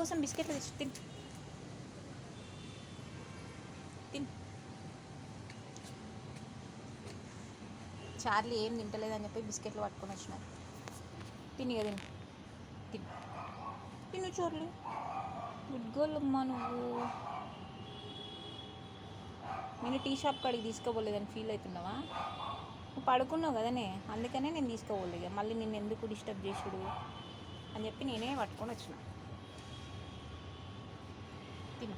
కోసం బిస్కెట్లు తెచ్చి తిన్ తిన్. చార్లీ ఏం తింటలేదని చెప్పి బిస్కెట్లు పట్టుకొని వచ్చినారు. తిని కదా తిని తిను చార్లీ. గుడ్ గర్ల్ అమ్మా నువ్వు. నేను టీ షాప్ కాడికి తీసుకోపోలేదని ఫీల్ అవుతున్నావా? నువ్వు పడుకున్నావు కదనే, అందుకనే నేను తీసుకోపోలేదు. మళ్ళీ నిన్ను ఎందుకు డిస్టర్బ్ చేసుడు అని చెప్పి నేనే పట్టుకొని వచ్చిన. తిను.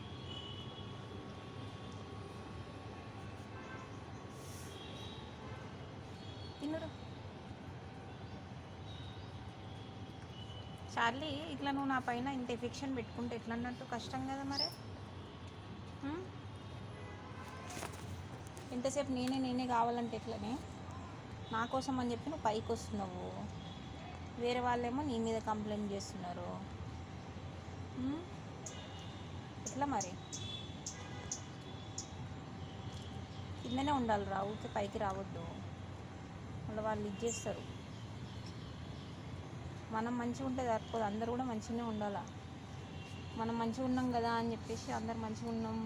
తినురు. చార్లీ, ఇట్లా నువ్వు నా పైన ఇంత ఎఫెక్షన్ పెట్టుకుంటే ఎట్లా అన్నట్టు? కష్టం కదా మరి. ఎంతసేపు నేనే కావాలంటే ఎట్లనే? నా కోసం అని చెప్పి నువ్వు పైకి వస్తున్నావు, వేరే వాళ్ళేమో నీ మీద కంప్లైంట్ చేస్తున్నారు. ఎట్లా మరి? కిందనే ఉండాలి రా, ఊరికే పైకి రావద్దు. మళ్ళీ వాళ్ళు ఇది చేస్తారు. మనం మంచిగా ఉంటే సరిపోదు, అందరు కూడా మంచిగానే ఉండాలా. మనం మంచిగా ఉన్నాం కదా అని చెప్పేసి అందరు మంచిగా ఉన్నాం,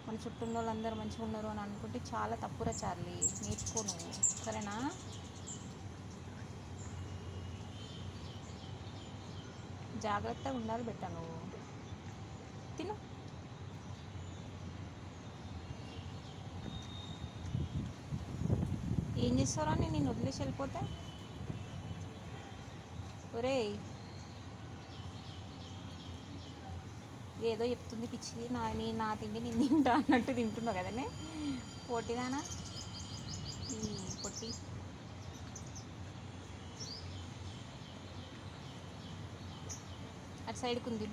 మన చుట్టూ ఉన్న వాళ్ళు అందరూ మంచిగా ఉన్నారు అని అనుకుంటే చాలా తప్పురా చార్లీ. నేర్చుకో నువ్వు, సరేనా? జాగ్రత్తగా ఉండాలి బెట్ట నువ్వు. తిను. ఏం చేస్తారా నేను వదిలేసి వెళ్ళిపోతే? ఒరేయ్, ఏదో చెప్తుంది పిచ్చిది. నా తిండి నేను తింటా అన్నట్టు తింటున్నావు కదనే, పొట్టిదానా పొట్టి. అటు సైడ్కి ఉంది.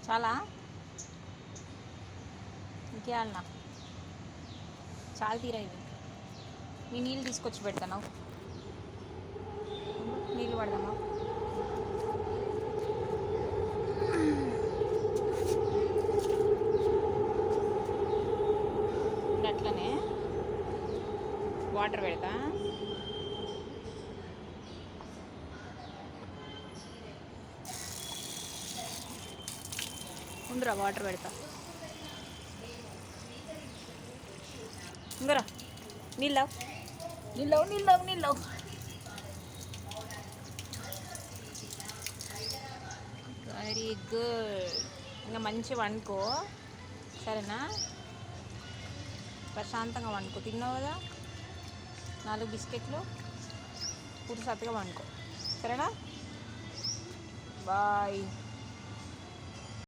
చాలా ఇంకేయాలన్నా? చాలా తీరా ఇది. నీ నీళ్ళు తీసుకొచ్చి పెడతాను, నీళ్ళు పడదామా? అట్లనే వాటర్ పెడతా. ఉందిరా, వాటర్ పెడతా. ఇంకరా నీళ్ళవు. Very good. ఇంకా మంచిగా వండుకో, సరేనా? ప్రశాంతంగా వండుకో. తిన్నావు కదా 4 బిస్కెట్లు, పూర్తి సత్తుగా వండుకో, సరేనా? బాయ్.